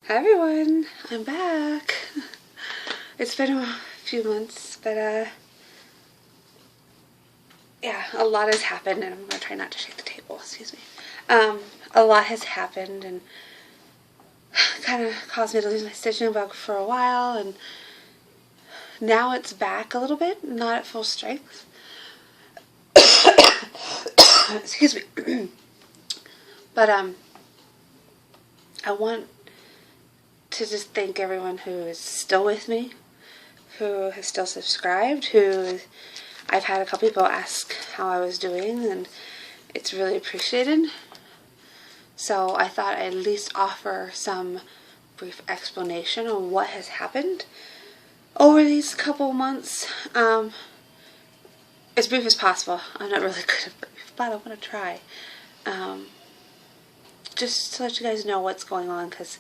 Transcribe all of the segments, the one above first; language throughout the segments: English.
Hi everyone, I'm back. It's been a few months, but yeah, a lot has happened, and I'm gonna try not to shake the table, excuse me. A lot has happened and kind of caused me to lose my stitching bug for a while, and now it's back a little bit, not at full strength. Excuse me. But I want to just thank everyone who is still with me, who has still subscribed, who I've had a couple people ask how I was doing, and it's really appreciated. So I thought I'd at least offer some brief explanation on what has happened over these couple months. As brief as possible. I'm not really good at brief, but I want to try. Just to let you guys know what's going on, because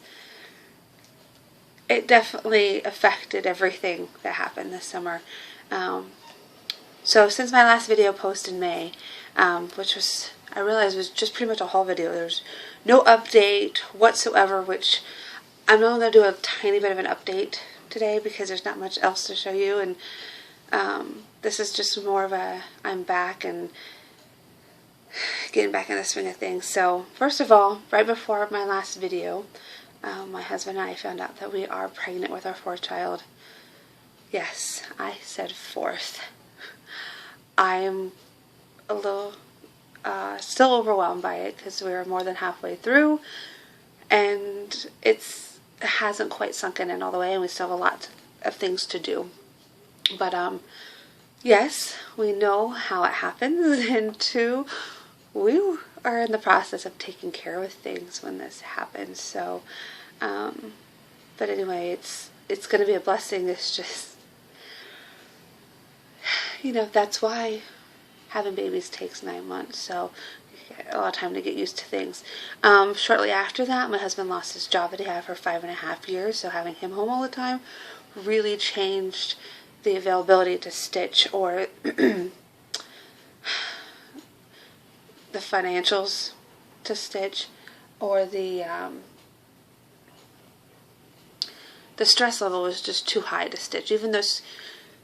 it definitely affected everything that happened this summer. So since my last video post in May, which was, I realized was just pretty much a haul video, there's no update whatsoever, which I'm only going to do a tiny bit of an update today because there's not much else to show you, and this is just more of a I'm back and getting back in the swing of things. So first of all, right before my last video, my husband and I found out that we are pregnant with our fourth child. Yes, I said fourth. I am a little still overwhelmed by it because we are more than halfway through, and it hasn't quite sunken in all the way, and we still have a lot of things to do. But yes, we know how it happens, and two, we are in the process of taking care of things when this happens. So, but anyway, it's going to be a blessing. It's just, you know, that's why having babies takes 9 months, so you get a lot of time to get used to things. Shortly after that, my husband lost his job that he had for 5.5 years, so having him home all the time really changed the availability to stitch, or the financials to stitch, or the stress level was just too high to stitch. Even though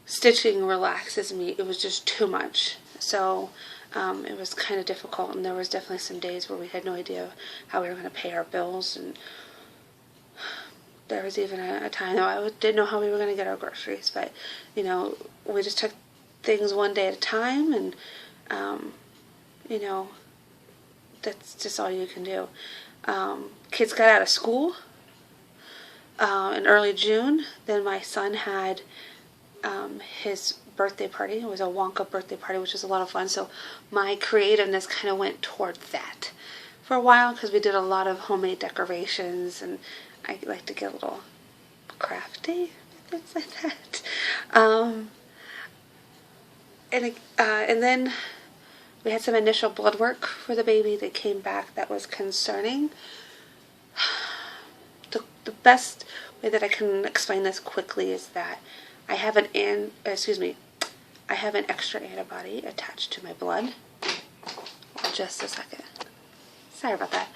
stitching relaxes me, it was just too much. So it was kind of difficult, and there was definitely some days where we had no idea how we were going to pay our bills, and there was even a time that I didn't know how we were going to get our groceries. But, you know, we just took things one day at a time, and, you know, that's just all you can do. Kids got out of school in early June. Then my son had his birthday party. It was a Wonka birthday party, which was a lot of fun. So my creativeness kind of went toward that for a while, because we did a lot of homemade decorations, and I like to get a little crafty, things like that. And then we had some initial blood work for the baby that came back that was concerning. The best way that I can explain this quickly is that I have an extra antibody attached to my blood. Just a second. Sorry about that.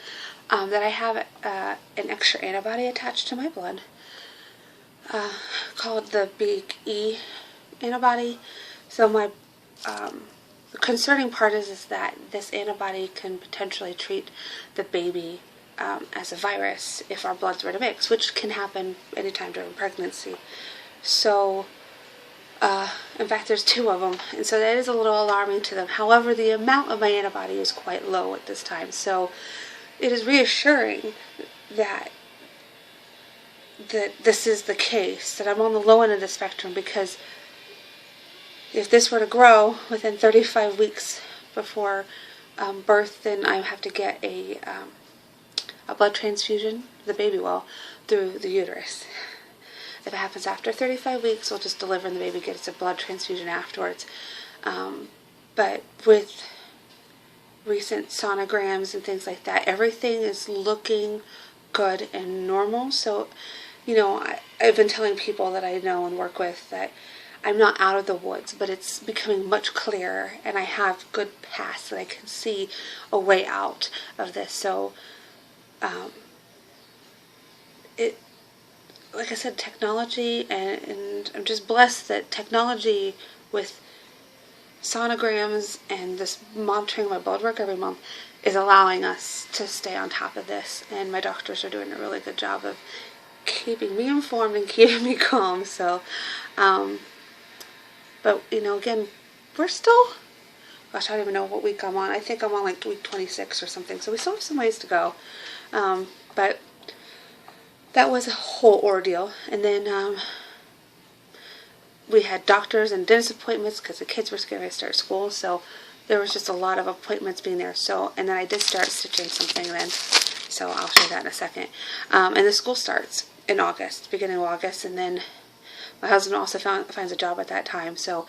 That I have an extra antibody attached to my blood called the Big E antibody. So my the concerning part is that this antibody can potentially treat the baby as a virus if our bloods were to mix, which can happen anytime during pregnancy. So, in fact, there's 2 of them, and so that is a little alarming to them. However, the amount of my antibody is quite low at this time, so it is reassuring that this is the case, that I'm on the low end of the spectrum, because if this were to grow within 35 weeks before birth, then I have to get a blood transfusion, the baby will, through the uterus. If it happens after 35 weeks, we'll just deliver and the baby gets a blood transfusion afterwards. But with recent sonograms and things like that, everything is looking good and normal. So, you know, I've been telling people that I know and work with that I'm not out of the woods, but it's becoming much clearer, and I have good paths that I can see a way out of this. So, it, like I said, technology, and I'm just blessed that technology with sonograms and this monitoring my blood work every month is allowing us to stay on top of this, and my doctors are doing a really good job of keeping me informed and keeping me calm. So but again, we're still, gosh, I don't even know what week I'm on. I think I'm on like week 26 or something, so we still have some ways to go. But that was a whole ordeal. And then we had doctors and dentist appointments because the kids were getting ready to start school, so there was just a lot of appointments being there. So, and then I did start stitching something then, so I'll show that in a second. And the school starts in August, beginning of August, and then my husband also finds a job at that time. So,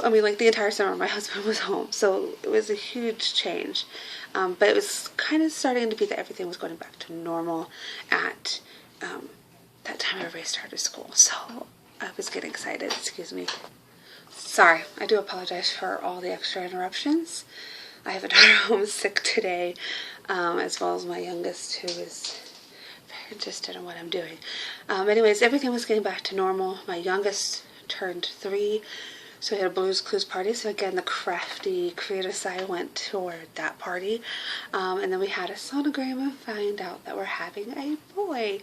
I mean, like the entire summer, my husband was home, so it was a huge change. But it was kind of starting to be that everything was going back to normal at that time everybody started school. So I was getting excited. Excuse me. Sorry, I do apologize for all the extra interruptions. I have a daughter home sick today, as well as my youngest, who is very interested in what I'm doing. Anyways, everything was getting back to normal. My youngest turned 3, so we had a Blues Clues party. So again, the crafty, creative side went toward that party. And then we had a sonogram and find out that we're having a boy.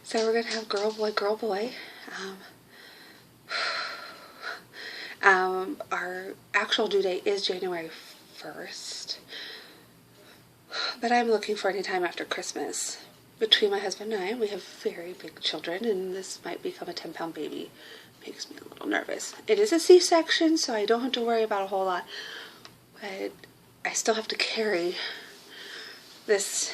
So we're going to have girl, boy, girl, boy. Our actual due date is January 1st. But I'm looking for any time after Christmas. Between my husband and I, we have very big children, and this might become a 10-pound baby. Makes me a little nervous. It is a C-section, so I don't have to worry about a whole lot. But I still have to carry this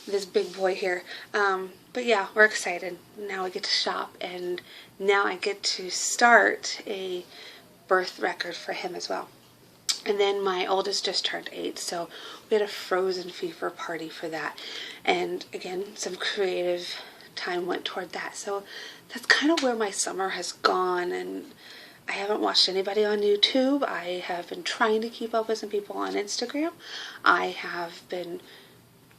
this big boy here. But yeah, we're excited. Now I get to shop, and now I get to start a birth record for him as well. And then my oldest just turned 8, so we had a Frozen Fever party for that. And again, some creative time went toward that. So that's kind of where my summer has gone, and I haven't watched anybody on YouTube. I have been trying to keep up with some people on Instagram. I have been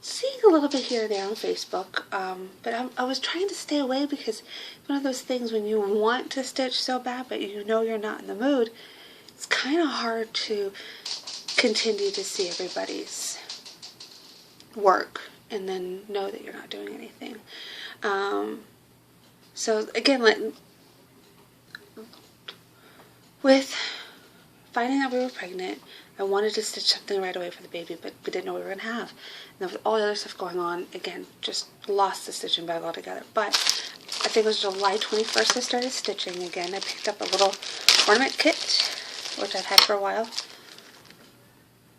seeing a little bit here and there on Facebook, but I was trying to stay away because it's one of those things when you want to stitch so bad, but you know you're not in the mood. It's kind of hard to continue to see everybody's work and then know that you're not doing anything. So again, like with finding out we were pregnant, I wanted to stitch something right away for the baby, but we didn't know what we were going to have. And then with all the other stuff going on, again, just lost the stitching bag altogether. But I think it was July 21st I started stitching again. I picked up a little ornament kit, which I've had for a while.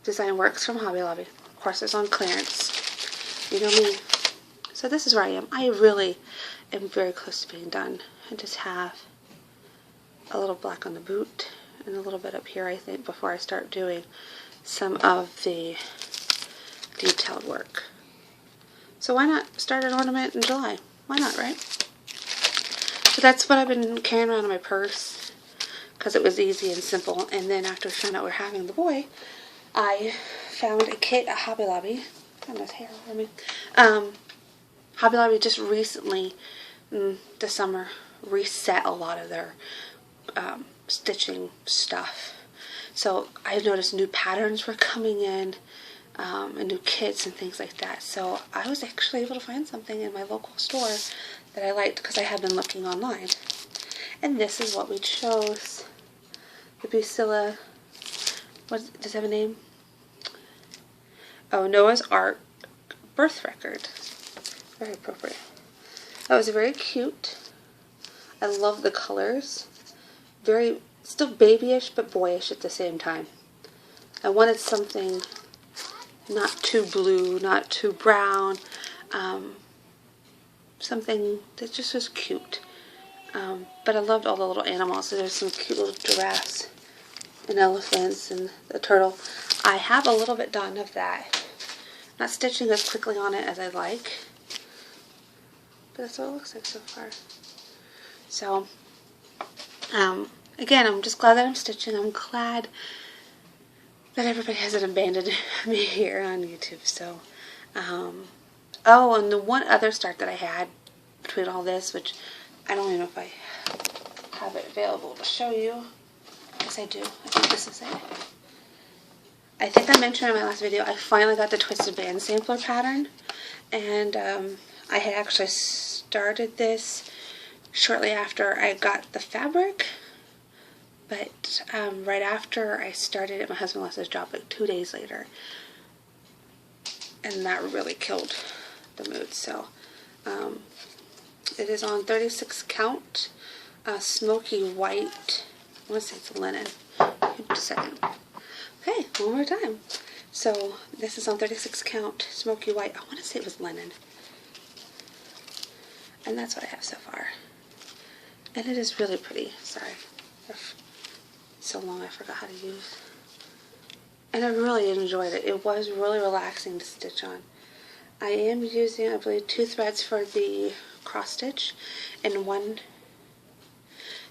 Design Works from Hobby Lobby. Of course, it's on clearance. You know me. So this is where I am. I really am very close to being done. I just have a little black on the boot and a little bit up here, I think, before I start doing some of the detailed work. So why not start an ornament in July? Why not, right? So that's what I've been carrying around in my purse because it was easy and simple. And then after we found out we're having the boy, I found a kit at Hobby Lobby. Got this hair over me. Hobby Lobby just recently, this summer, reset a lot of their stitching stuff. So I noticed new patterns were coming in, and new kits and things like that. So I was actually able to find something in my local store that I liked because I had been looking online. And this is what we chose. The Busilla, does it have a name? Oh, Noah's Ark birth record. Very appropriate. That was very cute. I love the colors. Very, still babyish, but boyish at the same time. I wanted something not too blue, not too brown. Something that just was cute. But I loved all the little animals. So there's some cute little giraffes and elephants and the turtle. I have a little bit done of that. Not stitching as quickly on it as I like. But that's what it looks like so far. So, again, I'm just glad that I'm stitching. I'm glad that everybody hasn't abandoned me here on YouTube. So, Oh, and the one other start that I had between all this, which I don't even know if I have it available to show you. Yes, I do. I think this is it. I think I mentioned in my last video, I finally got the Twisted Band sampler pattern. And I had actually started this shortly after I got the fabric. But right after I started it, my husband lost his job like 2 days later. And that really killed the mood. So it is on 36 count, smoky white. I want to say it's linen. Just a second. Okay, one more time. So this is on 36 count, smoky white. I want to say it was linen. And that's what I have so far. And it is really pretty. Sorry. So long I forgot how to use. And I really enjoyed it. It was really relaxing to stitch on. I am using, I believe, 2 threads for the cross stitch and 1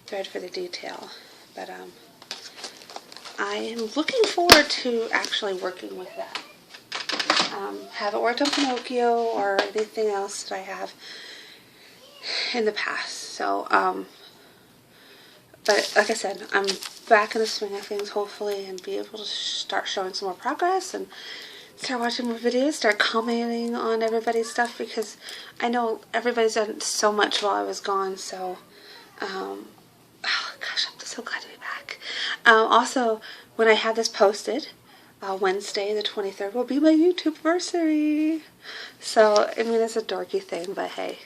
thread for the detail. But I am looking forward to actually working with that. Haven't worked on Pinocchio or anything else that I have in the past. So, but like I said, I'm back in the swing of things hopefully and be able to start showing some more progress and start watching more videos, start commenting on everybody's stuff, because I know everybody's done so much while I was gone. So, oh gosh, I'm so glad to be back. Also, when I have this posted, Wednesday the 23rd will be my YouTube-versary. So, I mean, it's a dorky thing, but hey,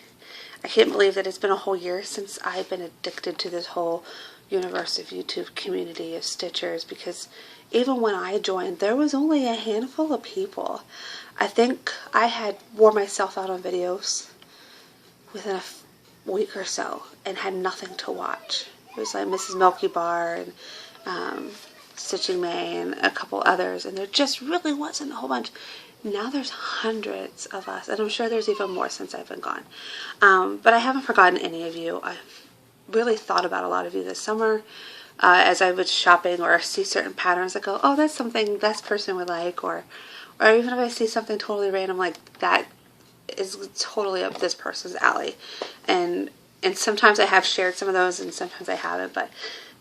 I can't believe that it's been a whole year since I've been addicted to this whole universe of YouTube community of stitchers, because even when I joined, there was only a handful of people. I think I had wore myself out on videos within a week or so and had nothing to watch. It was like Mrs. Milky Bar and Stitching May and a couple others, and there just really wasn't a whole bunch. Now there's hundreds of us, and I'm sure there's even more since I've been gone. But I haven't forgotten any of you. I've really thought about a lot of you this summer as I was shopping or see certain patterns. I go, oh, that's something this person would like, or even if I see something totally random, like that is totally up this person's alley. And sometimes I have shared some of those, and sometimes I haven't. But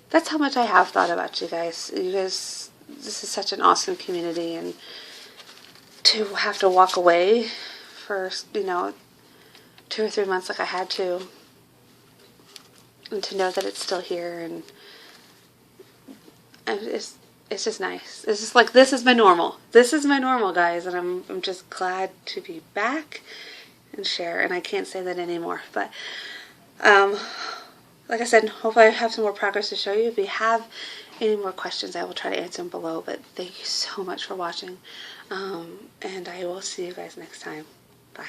that's how much I have thought about you guys. You guys, this is such an awesome community, and to have to walk away for, 2 or 3 months like I had to, and to know that it's still here, and it's just nice. It's just like, this is my normal. This is my normal, guys, and I'm just glad to be back and share, and I can't say that anymore. But like I said, hopefully I have some more progress to show you. If you have any more questions, I will try to answer them below. But thank you so much for watching, and I will see you guys next time. Bye.